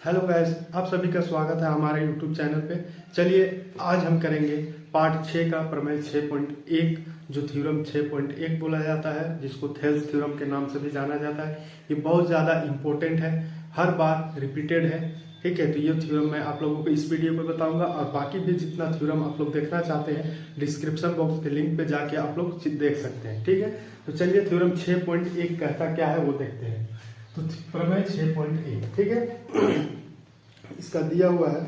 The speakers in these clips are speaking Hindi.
हेलो गाइस, आप सभी का स्वागत है हमारे यूट्यूब चैनल पे। चलिए आज हम करेंगे पार्ट 6 का प्रमेय 6.1 जो थ्योरम 6.1 बोला जाता है, जिसको थेल्स थ्योरम के नाम से भी जाना जाता है। ये बहुत ज़्यादा इम्पोर्टेंट है, हर बार रिपीटेड है। ठीक है, तो ये थ्योरम मैं आप लोगों को इस वीडियो में बताऊंगा और बाकी भी जितना थ्योरम आप लोग देखना चाहते हैं डिस्क्रिप्शन बॉक्स के लिंक पे जाके आप लोग देख सकते हैं। ठीक है, तो चलिए थ्योरम 6.1 कहता क्या है वो देखते हैं। तो प्रमेय 6.1, ठीक है, इसका दिया हुआ है,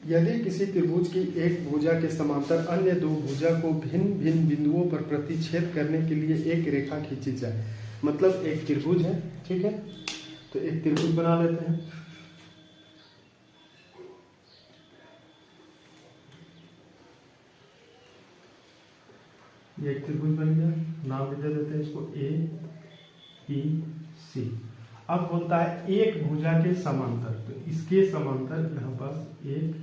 यदि किसी त्रिभुज की एक भुजा के समांतर अन्य दो भुजा को भिन्न भिन्न बिंदुओं पर प्रतिच्छेद करने के लिए एक रेखा खींची जाए। मतलब एक त्रिभुज है, ठीक है, तो एक त्रिभुज बना लेते हैं। ये एक त्रिभुज बन गया, नाम दे देते हैं इसको ए बी सी। अब बोलता है एक भुजा के समांतर, तो इसके समांतर यहाँ पास एक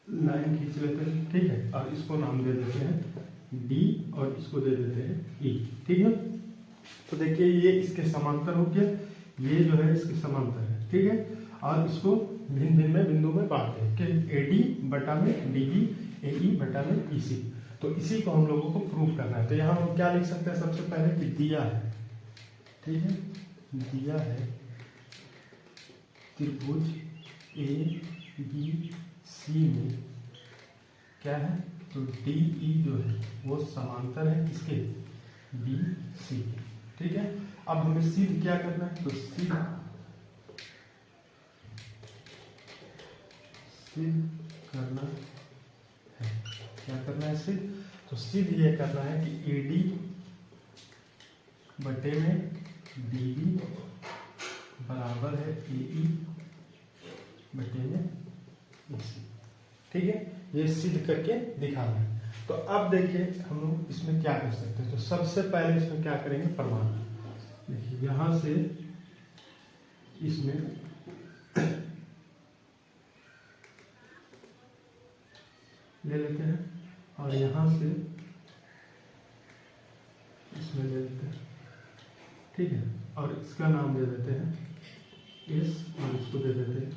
लाइन खींच लेते हैं, ठीक है, और इसको नाम दे देते हैं डी और इसको दे देते हैं ई। ठीक है, तो देखिए ये इसके समांतर हो गया, ये जो है इसके समांतर है, ठीक है, और इसको भिन्न भिन्न में बिंदु में बांटते हैं कि ए डी बटा में डी बी, ए ई बटा में ई सी। तो इसी को हम लोगों को प्रूफ करना है। तो यहाँ हम क्या लिख सकते हैं, सबसे पहले कि दिया है, ठीक है, दिया है त्रिभुज ए बी सी में क्या है, तो डी ई जो है वो समांतर है इसके बी सी। ठीक है, अब हमें सिद्ध क्या करना है, तो सिद्ध करना है, क्या करना है सिद्ध, तो सिद्ध ये करना है कि ए डी बटे में डी बी बराबर है ए ई बटे में ई सी। ठीक है, ये सिद्ध करके दिखाना है। तो अब देखिए हम लोग इसमें क्या कर सकते हैं। तो सबसे पहले इसमें क्या करेंगे, प्रमाण। देखिए यहां से इसमें ले लेते हैं और यहां से इसमें ले लेते हैं, ठीक है, और इसका नाम दे देते हैं एस और इसको दे देते हैं,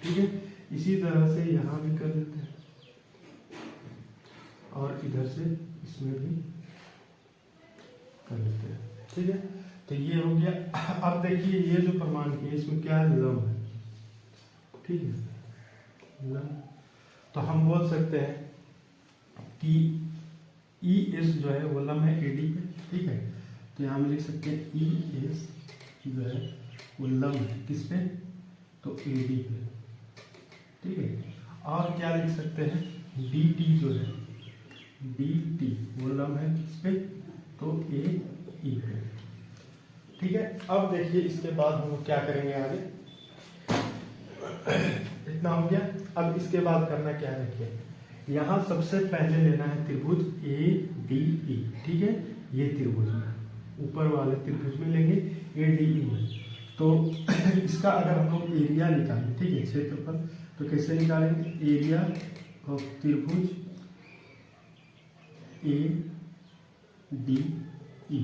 ठीक है। इसी तरह से यहाँ भी कर देते हैं और इधर से इसमें भी कर लेते हैं, ठीक है। तो ये हो गया। अब देखिए ये जो प्रमाण किए इसमें क्या है, लंब है, ठीक है, लंब। तो हम बोल सकते हैं कि ई एस जो है वो लंब है ए डी पे, ठीक है। तो यहाँ हम लिख सकते हैं ई एस जो है वो लंब है किस पे, तो ए डी पे, ठीक है। और क्या लिख सकते हैं, डी टी जो है डी टी वो लंब है किस पे, तो ए ई पे, ठीक है। अब देखिए इसके बाद हम क्या करेंगे आगे, इतना हो गया। अब इसके बाद करना क्या है, देखिए यहाँ सबसे पहले लेना है त्रिभुज ए डी ई, ठीक है, ये त्रिभुज में ऊपर वाले त्रिभुज में लेंगे ए डी ई में। तो इसका अगर हम लोग एरिया निकालें, ठीक है, क्षेत्रफल, तो कैसे निकालेंगे, एरिया ऑफ त्रिभुज ए डी ई,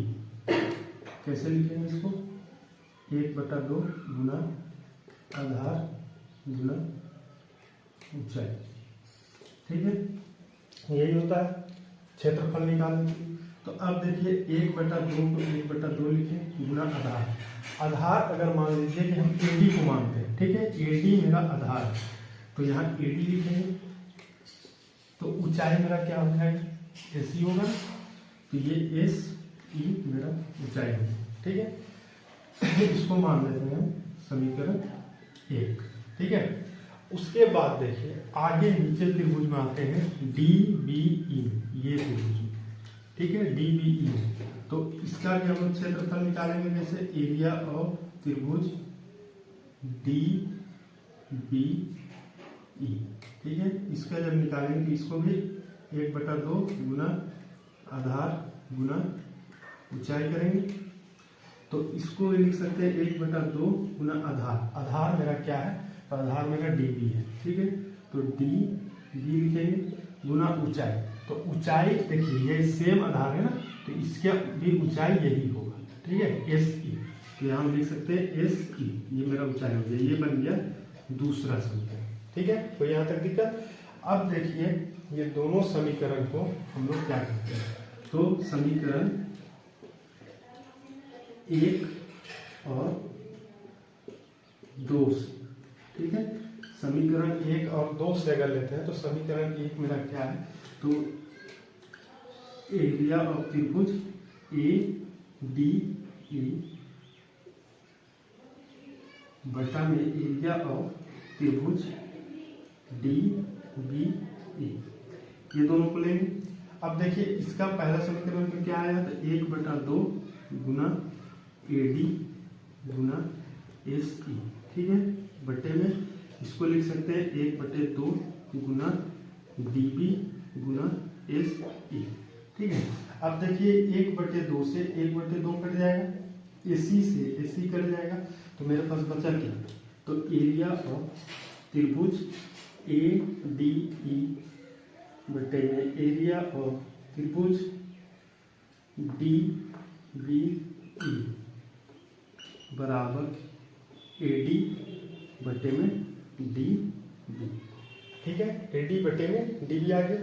कैसे लिखेंगे इसको, 1/2 गुना आधार गुना ऊंचाई, ठीक है, यही होता है क्षेत्रफल निकालने के लिए। तो अब देखिए 1/2 को 1/2 लिखें गुना आधार। आधार अगर मान लीजिए कि हम एडी को मानते हैं, ठीक है, एडी मेरा आधार है, तो यहाँ एडी लिखेंगे, तो ऊंचाई मेरा क्या हो जाएगा, एसी होगा, तो ये एस ई मेरा ऊंचाई होगी, ठीक है। इसको मान लेते हैं समीकरण 1, ठीक है। उसके बाद देखिए आगे नीचे त्रिभुज में आते हैं डी बी ई, ये त्रिभुज, ठीक है, डी बी ई। तो इसका भी हम क्षेत्रफल निकालेंगे, जैसे एरिया ऑफ त्रिभुज डी बी ई, ठीक है। इसका जब निकालेंगे तो इसको भी 1/2 गुना आधार गुना ऊंचाई करेंगे, तो इसको लिख सकते हैं 1/2 गुना आधार। आधार मेरा क्या है, तो आधार मेरा डी बी है, ठीक है, तो डी बी लिखेंगे गुना ऊंचाई। तो ऊंचाई देखिए ये सेम आधार है ना, तो इसका भी ऊंचाई यही होगा, ठीक है, एस ई। तो यहाँ हम लिख सकते हैं एस ई, ये मेरा ऊंचाई हो गया, ये बन गया दूसरा समीकरण। ठीक है, तो यहाँ तक दिक्कत। अब देखिए ये दोनों समीकरण को हम लोग क्या करते हैं, तो समीकरण 1 और 2, ठीक है, समीकरण 1 और 2 से अगर लेते हैं तो समीकरण 1 मेरा क्या है, तो एरिया ऑफ त्रिभुज ए डी ई बटा में एरिया ऑफ त्रिभुज डी बी ई, ये दोनों को लेंगे। अब देखिए इसका पहला समीकरण में क्या आया, तो 1/2 गुना A D Guna S E, ठीक है, बटे में इसको लिख सकते हैं 1/2 गुना डी बी गुना एस ई, ठीक है। अब देखिए 1/2 से 1/2 कट जाएगा, एसी से एसी कट जाएगा, तो मेरे पास बचा क्या, तो एरिया ऑफ त्रिभुज ए डी ई बटे में एरिया ऑफ त्रिभुज डी बी ई बराबर ए डी बटे में डी बी, ठीक है, ए डी बटे में डी बी आ गया।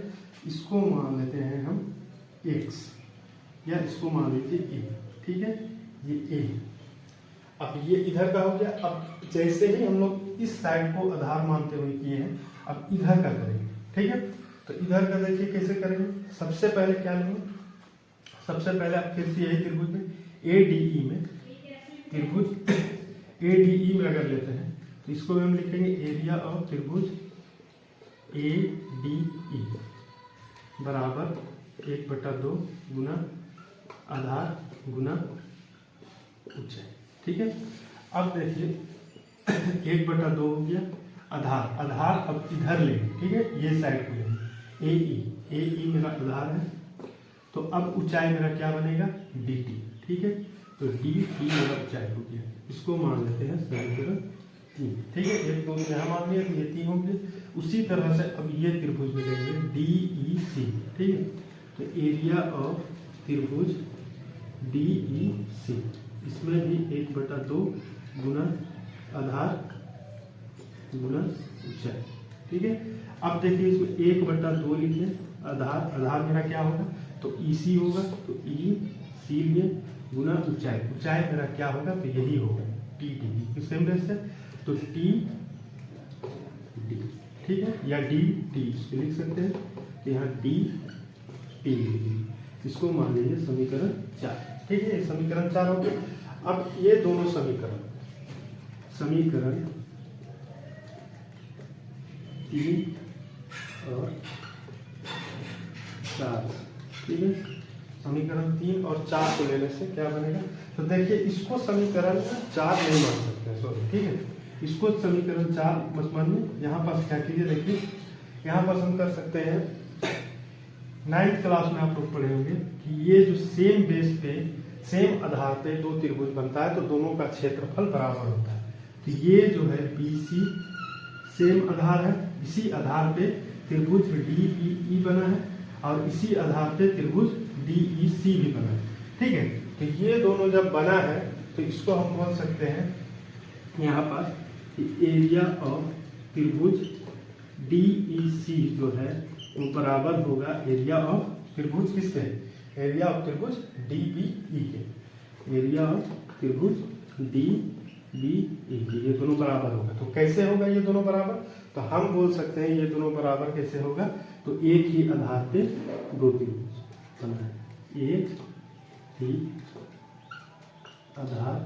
इसको मान लेते हैं हम x, या इसको मान लीजिए ए, ठीक है, ये ए। अब ये इधर का हो गया। अब जैसे ही हम लोग इस साइड को आधार मानते हुए किए हैं, अब इधर का करेंगे, ठीक है। तो इधर का देखिए कैसे करेंगे, सबसे पहले क्या लेंगे, सबसे पहले आप फिर से यही त्रिभुज में ए डी ई में, त्रिभुज ए डी ई में अगर लेते हैं तो इसको हम लिखेंगे एरिया ऑफ त्रिभुज ए डी ई बराबर 1/2 गुना आधार गुना ऊंचाई, ठीक है। अब देखिए 1/2 हो गया, आधार आधार अब इधर लेंगे, ठीक है, ये साइड को लेंगे, ए ई मेरा आधार है, तो अब ऊंचाई मेरा क्या बनेगा, डी टी, ठीक है, तो डी टी मेरा ऊंचाई हो गया। इसको मान लेते हैं समीकरण 3, ठीक है, 1 2 यहाँ मान लिया, तो ये 3 होंगे। उसी तरह से अब ये त्रिभुज में लेंगे डी ई सी, ठीक है, तो एरिया ऑफ त्रिभुज डी ई सी, इसमें भी 1/2 गुना आधार गुना ऊंचाई, ठीक है। अब देखिए इसमें 1/2 लिखिए, आधार आधार मेरा क्या होगा, तो ई सी होगा, तो ई सी लिए गुना ऊंचाई, ऊंचाई मेरा क्या होगा, तो यही होगा टी डी, सेम रेस है, तो टी डी, ठीक है, या डी टी इसको लिख सकते हैं, तो यहाँ डी टी, इसको मान लीजिए समीकरण 4, ठीक है, समीकरण 4 हो गया। अब ये दोनों समीकरण 3 और 4, ठीक है, समीकरण 3 और 4 को लेने से क्या बनेगा, तो देखिए इसको समीकरण 4 नहीं मान सकते, सॉरी, ठीक है, इसको समीकरण 4 मत मानिए। यहाँ पास क्या कीजिए, देखिए यहाँ पास हम कर सकते हैं, 9th क्लास में आप लोग पढ़े होंगे कि ये जो सेम बेस पे सेम आधार पे दो त्रिभुज बनता है तो दोनों का क्षेत्रफल बराबर होता है। तो ये जो है BC सेम आधार है, इसी आधार पे त्रिभुज DEE बना है और इसी आधार पे त्रिभुज DEC भी बना है, ठीक है। तो ये दोनों जब बना है तो इसको हम बोल सकते हैं यहाँ पर एरिया ऑफ त्रिभुज DEC जो है वो बराबर होगा एरिया ऑफ त्रिभुज किसके, एरिया ऑफ त्रिभुज DBE के, एरिया ऑफ त्रिभुज DBE के, ये दोनों बराबर होगा। तो कैसे होगा ये दोनों बराबर, तो हम बोल सकते हैं ये दोनों बराबर कैसे होगा, तो एक ही आधार पे दो त्रिभुज बना है, एक ही आधार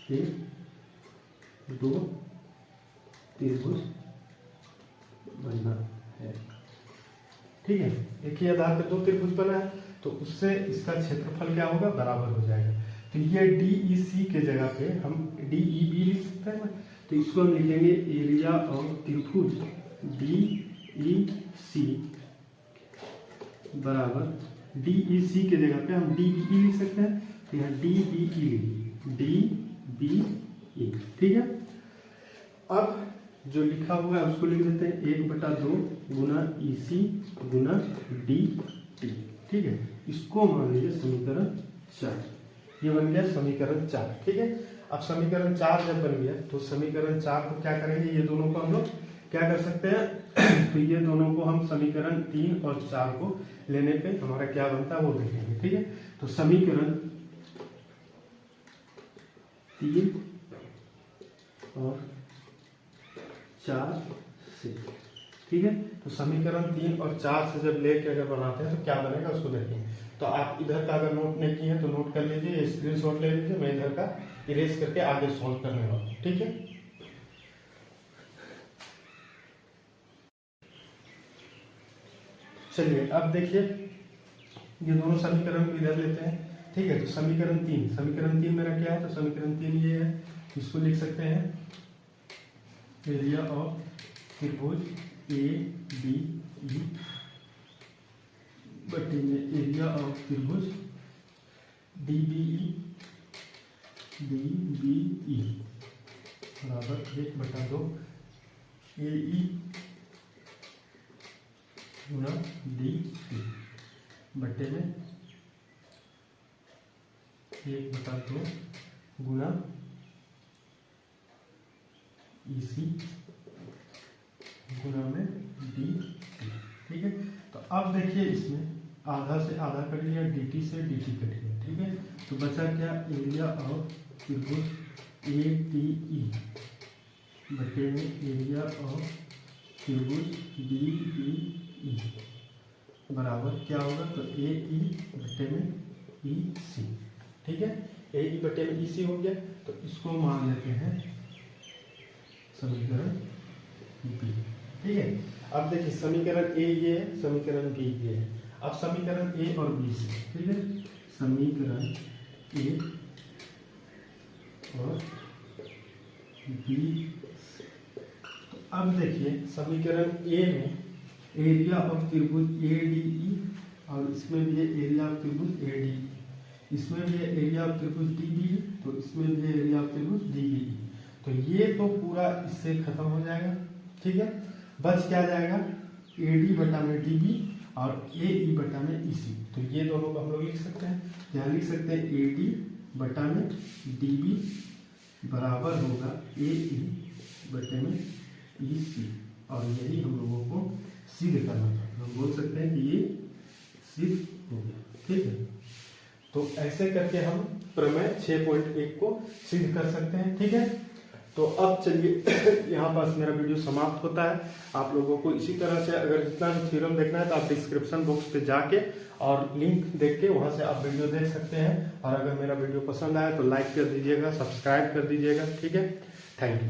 पे दो त्रिभुज बनना है, ठीक है, एक ही आधार पे दो त्रिभुज बना है तो उससे इसका क्षेत्रफल क्या होगा, बराबर हो जाएगा। तो ये DEC के जगह पे हम DEB लिख सकते हैं, तो इसको हम लिखेंगे एरिया ऑफ त्रिभुज DEC बराबर DEC के जगह पे हम DBE लिख सकते हैं, तो यहाँ DBE DBE, ठीक है। अब जो लिखा हुआ है उसको लिख देते हैं 1/2 गुना EC गुना DT, ठीक है, इसको मान लीजिए समीकरण 4, ये बन गया समीकरण 4, ठीक है। अब समीकरण 4 जब बन गया तो समीकरण 4 को क्या करेंगे, ये दोनों को हम लोग क्या कर सकते हैं तो ये दोनों को हम समीकरण 3 और 4 को लेने पे हमारा क्या बनता है वो देखेंगे। ठीक है, तो समीकरण 3 और 4 से, ठीक है, तो समीकरण 3 और 4 से जब लेके अगर बनाते हैं तो क्या बनेगा उसको देखेंगे। तो आप इधर का अगर नोट नहीं किए तो नोट कर लीजिए, स्क्रीनशॉट ले लीजिए, मैं इधर का इरेज करके आगे सॉल्व करने वाला हूँ। ठीक है, चलिए अब देखिए ये दोनों समीकरण को इधर लेते हैं। ठीक है, तो समीकरण 3 मेरा क्या है, तो समीकरण 3 ये है, इसको लिख सकते हैं एरिया ऑफ त्रिभुज ए बी ई बटे में एरिया ऑफ त्रिभुज डी बी ई बराबर 1/2 ए ई गुना डी सी बटे में 1/2 गुना ई सी गुना में डी। ठीक है, तो अब देखिए इसमें आधा से आधा कट लिया, dt से dt कट लिया। ठीक है, तो बचा क्या, एरिया ऑफ त्रिभुज ए टी ई बटे में एरिया ऑफ त्रिभुज बी डी ई बराबर क्या होगा, तो ए ई बटे में ई सी। ठीक है, ए ई बटे में ई सी हो गया, तो इसको मान लेते हैं समीकरण बी। ठीक है, अब देखिए समीकरण ए ये है, समीकरण बी ये है। अब समीकरण ए और बी से, ठीक है, समीकरण ए और बी। तो अब देखिए समीकरण ए में एरिया ऑफ त्रिभुज ए डी ई और इसमें भी है एरिया ऑफ त्रिभुज ए डी ई, इसमें भी है एरिया ऑफ त्रिभुज डी बी, तो इसमें भी है एरिया ऑफ त्रिभुज डी बी। तो ये तो पूरा इससे खत्म हो जाएगा। ठीक है, बच क्या जाएगा, ए डी बटा में डी बी और ए ई बटा में ई सी। तो ये दोनों को हम लोग लिख सकते हैं, यहाँ लिख सकते हैं ए डी बटा में डी बी बराबर होगा ए ई बटे में ई सी, और यही हम लोगों को सिद्ध करना था। हम बोल सकते हैं कि ये सिद्ध हो गया। ठीक है, तो ऐसे करके हम प्रमेय 6.1 को सिद्ध कर सकते हैं। ठीक है, तो अब चलिए यहाँ पास मेरा वीडियो समाप्त होता है। आप लोगों को इसी तरह से अगर जितना भी थ्योरम देखना है तो आप डिस्क्रिप्शन बॉक्स पे जाके और लिंक देख के वहाँ से आप वीडियो देख सकते हैं। और अगर मेरा वीडियो पसंद आया तो लाइक कर दीजिएगा, सब्सक्राइब कर दीजिएगा। ठीक है, थैंक यू।